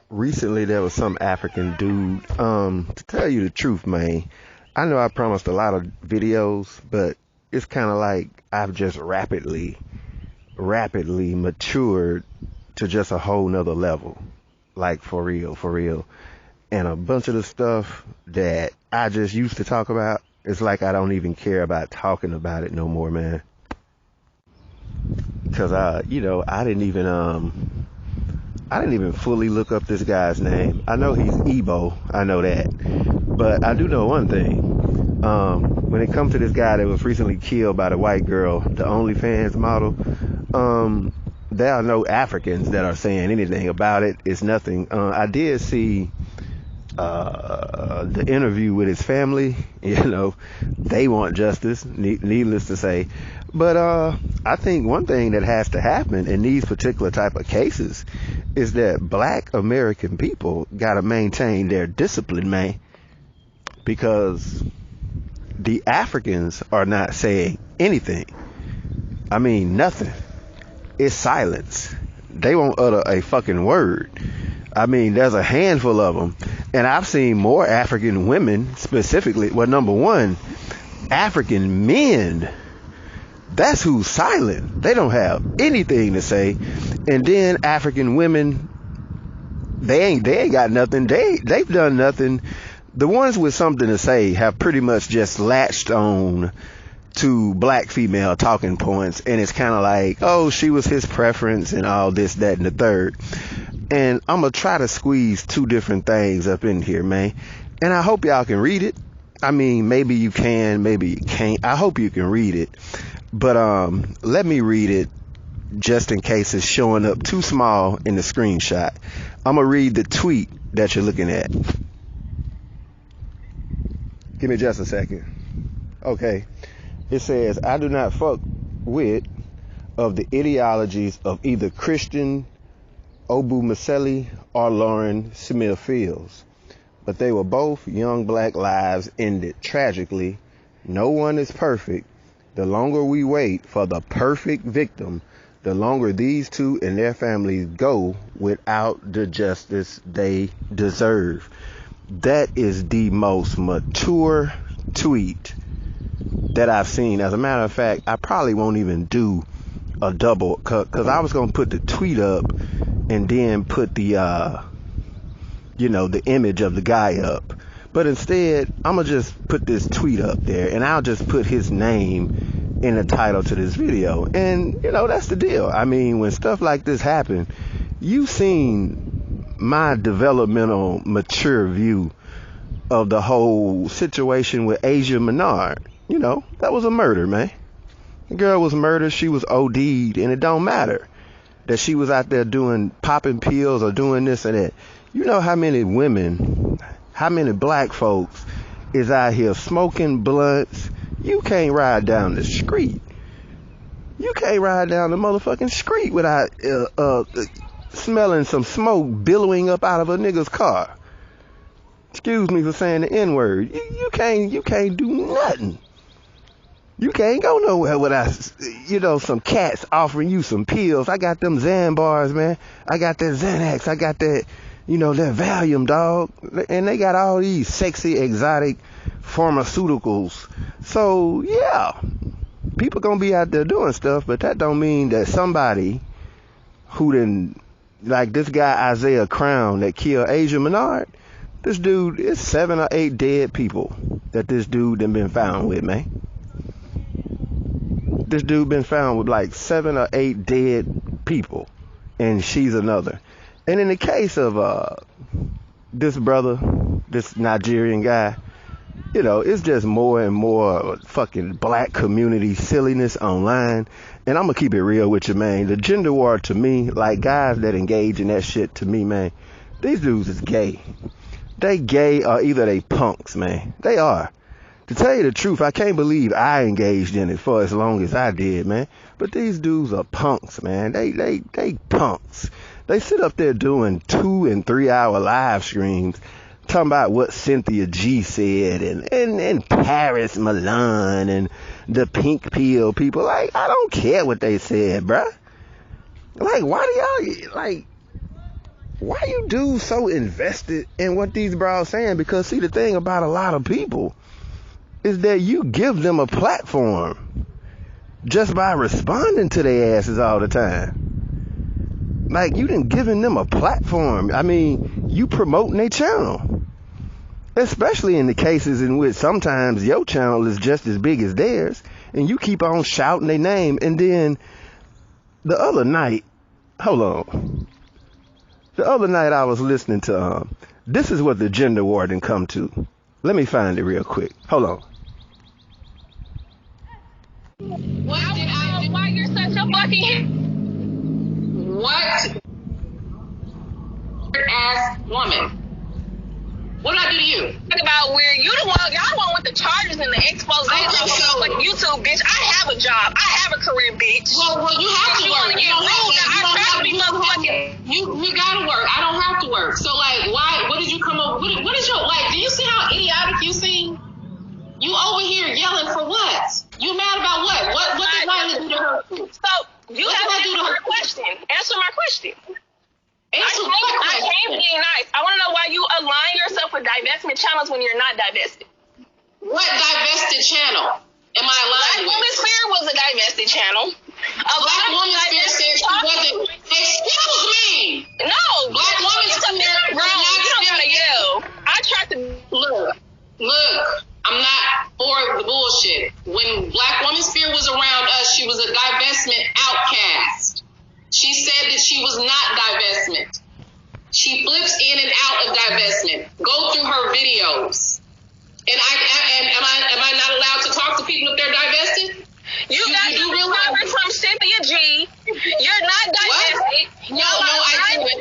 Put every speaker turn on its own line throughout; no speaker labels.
Recently there was some African dude. To tell you the truth, man, I know I promised a lot of videos, but it's kind of like I've just rapidly matured to just a whole nother level. Like for real, for real. And a bunch of the stuff that I just used to talk about, it's like I don't even care about talking about it no more, man. Cause I didn't even fully look up this guy's name. I know he's Igbo, I know that. But I do know one thing. When it comes to this guy that was recently killed by the white girl, the OnlyFans model, there are no Africans that are saying anything about it. It's nothing. I did see the interview with his family. They want justice, needless to say. But I think one thing that has to happen in these particular type of cases is that black American people got to maintain their discipline, man, because the Africans are not saying anything. I mean, nothing. It's silence. They won't utter a fucking word. I mean, there's a handful of them. And I've seen more African women specifically. Well, number one, African men. That's who's silent. They don't have anything to say. And then African women, they ain't got nothing. They've done nothing. The ones with something to say have pretty much just latched on to black female talking points, and it's kind of like, oh, she was his preference and all this, that, and the third. And I'm gonna try to squeeze two different things up in here, man, and I hope y'all can read it. I mean, maybe you can, maybe you can't. I hope you can read it, but let me read it just in case it's showing up too small in the screenshot. I'm gonna read the tweet that you're looking at. Give me just a second. Okay. It says, I do not fuck with of the ideologies of either Christian Obumseli or Lauren Smith Fields, but they were both young black lives ended tragically. No one is perfect. The longer we wait for the perfect victim, the longer these two and their families go without the justice they deserve. That is the most mature tweet that I've seen. As a matter of fact, I probably won't even do a double cut, because I was going to put the tweet up and then put the the image of the guy up, but instead I'm gonna just put this tweet up there, and I'll just put his name in the title to this video. And that's the deal. I mean, when stuff like this happen, you've seen my developmental mature view of the whole situation with Asia Menard. That was a murder, man. The girl was murdered. She was OD'd, and it don't matter that she was out there popping pills or doing this or that. You know how many women, how many black folks is out here smoking blunts? You can't ride down the street. You can't ride down the motherfucking street without smelling some smoke billowing up out of a nigga's car. Excuse me for saying the N-word. You can't do nothing. You can't go nowhere without, some cats offering you some pills. I got them Xan bars, man. I got that Xanax. I got that, that Valium, dog. And they got all these sexy, exotic pharmaceuticals. So, yeah, people gonna be out there doing stuff, but that don't mean that somebody who didn't, like this guy Isaiah Crown that killed Asia Menard, this dude, it's 7 or 8 dead people that this dude done been found with, man. This dude been found with like 7 or 8 dead people, and she's another. And in the case of this brother, this Nigerian guy, it's just more and more fucking black community silliness online. And I'm gonna keep it real with you, man. The gender war, to me, like guys that engage in that shit, to me, man, these dudes is gay. They gay, or either they punks, man. They are. To tell you the truth, I can't believe I engaged in it for as long as I did, man. But these dudes are punks, man. They punks. They sit up there doing 2 and 3 hour live streams talking about what Cynthia G said and Paris Milan and the pink pill people. Like, I don't care what they said, bruh. Like, why do y'all, like, why you dudes so invested in what these bras saying? Because see, the thing about a lot of people is that you give them a platform just by responding to their asses all the time. Like, you done given them a platform. I mean, you promoting their channel. Especially in the cases in which sometimes your channel is just as big as theirs, and you keep on shouting their name. And then the other night, hold on. The other night I was listening to, this is what the gender war done come to. Let me find it real quick. Hold on.
Why you're such a fucking... What? Ass woman. What did I do to you? Talk about where you the one, y'all the one with the charges and the expose on like YouTube, bitch. I have a job. I have a career, bitch. Well, you have to work. You gotta work. I don't have to work. So, like, why? What did you come up? What is your, like? Do you see how idiotic you seem? You over here yelling for what? You mad about what? What did Nylah do to her? So you have to answer my question. Answer my question. I came being nice. I want to know why you align yourself with divestment channels when you're not divested. What divested channel am I aligned with? Black Women's Fair was a divested channel. Black Women's Fair said she wasn't. Excuse me. No. Black Women's Fair. You don't gotta yell. I tried to look. I'm not for the bullshit. When Black Women's Fair was around us, she was a divestment outcast. She said that she was not divestment. She flips in and out of divestment. Go through her videos. And am I not allowed to talk to people if they're divested? You got to realize from Cynthia G. You're not divested. No, I didn't.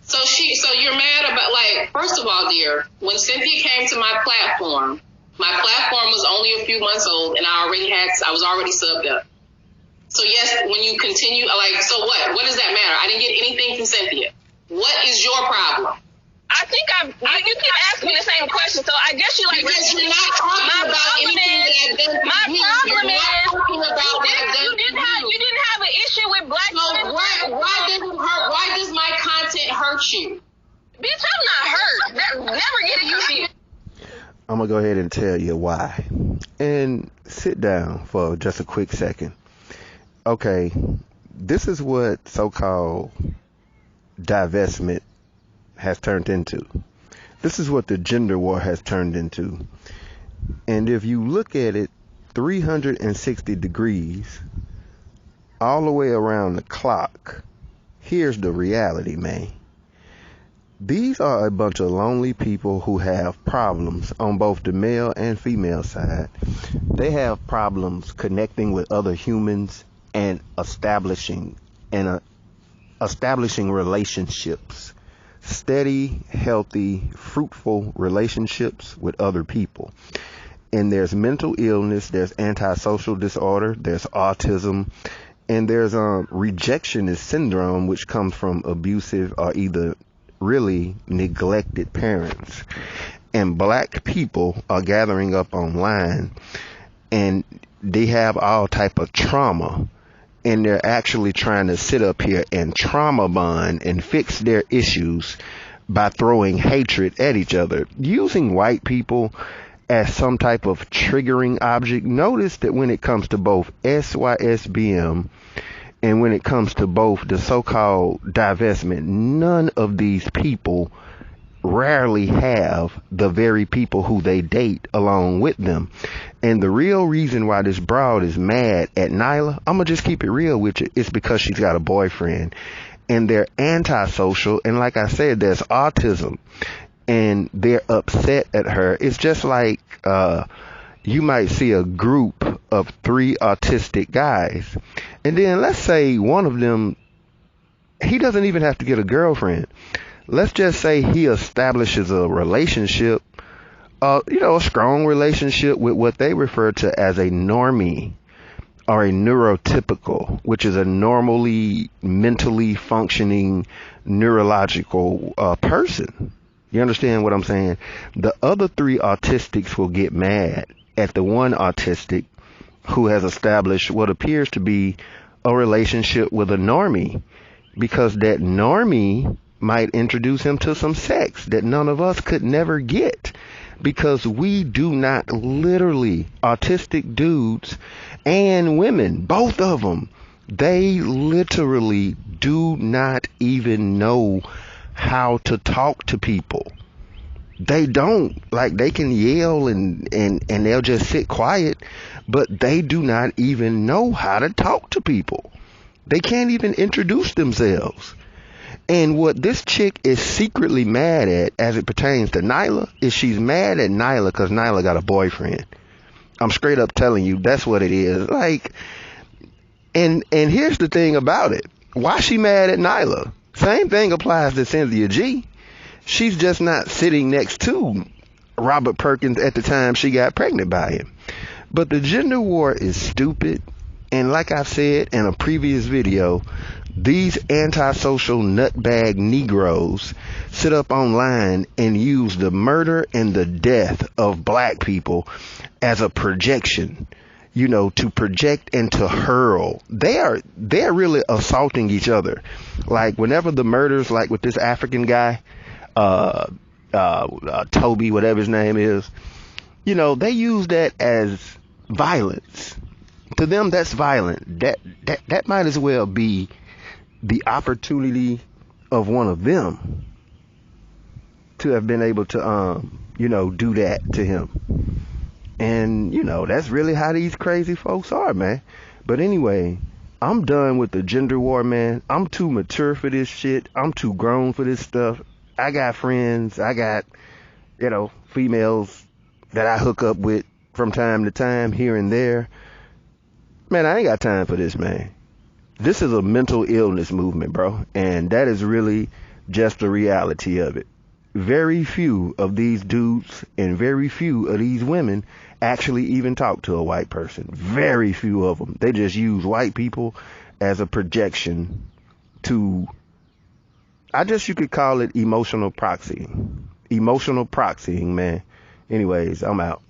So you're mad about, like, first of all, dear, when Cynthia came to my platform was only a few months old, and I was already subbed up. So yes, when you continue, like, so what? What does that matter? I didn't get anything from Cynthia. What is your problem? I think you can ask me the same question, so I guess you like... Because you're not talking about anything that I've done to you. My problem is, you didn't have an issue with Black women. So why does my content hurt you? Bitch, I'm not hurt. Never get it confused.
I'm going to go ahead and tell you why. And sit down for just a quick second. Okay, this is what so-called divestment has turned into. This is what the gender war has turned into. And if you look at it 360 degrees, all the way around the clock, here's the reality, man. These are a bunch of lonely people who have problems on both the male and female side. They have problems connecting with other humans and establishing relationships, steady, healthy, fruitful relationships with other people. And there's mental illness, there's antisocial disorder, there's autism, and there's rejectionist syndrome, which comes from abusive or either really neglected parents. And Black people are gathering up online, and they have all type of trauma, and they're actually trying to sit up here and trauma bond and fix their issues by throwing hatred at each other, using white people as some type of triggering object. Notice that when it comes to both SYSBM and when it comes to both the so-called divestment, none of these people rarely have the very people who they date along with them. And the real reason why this broad is mad at Nylah, I'm gonna just keep it real with you, it's because she's got a boyfriend. And they're antisocial, and like I said, there's autism, and they're upset at her. It's just like you might see a group of 3 autistic guys, and then let's say one of them, he doesn't even have to get a girlfriend. Let's just say he establishes a relationship, a strong relationship with what they refer to as a normie or a neurotypical, which is a normally mentally functioning neurological person. You understand what I'm saying? The other 3 autistics will get mad at the one autistic who has established what appears to be a relationship with a normie. because that normie might introduce him to some sex that none of us could never get, because we do not literally, autistic dudes and women, both of them, they literally do not even know how to talk to people. They don't. Like, they can yell and they'll just sit quiet, but they do not even know how to talk to people. They can't even introduce themselves. And what this chick is secretly mad at, as it pertains to Nylah, is she's mad at Nylah because Nylah got a boyfriend. I'm straight up telling you, that's what it is. Like, and here's the thing about it. Why she mad at Nylah? Same thing applies to Cynthia G. She's just not sitting next to Robert Perkins at the time she got pregnant by him. But the gender war is stupid. And like I've said in a previous video, these antisocial nutbag Negroes sit up online and use the murder and the death of black people as a projection, you know, to project and to hurl. They're really assaulting each other. Like, whenever the murders, like with this African guy, Toby, whatever his name is, you know, they use that as violence. To them, that's violent. That might as well be the opportunity of one of them to have been able to, you know, do that to him. And, you know, that's really how these crazy folks are, man. But anyway, I'm done with the gender war, man. I'm too mature for this shit. I'm too grown for this stuff. I got friends. I got, you know, females that I hook up with from time to time here and there. Man, I ain't got time for this, man. This is a mental illness movement, bro. And that is really just the reality of it. Very few of these dudes and very few of these women actually even talk to a white person. Very few of them. They just use white people as a projection to, I guess you could call it emotional proxying. Emotional proxying, man. Anyways, I'm out.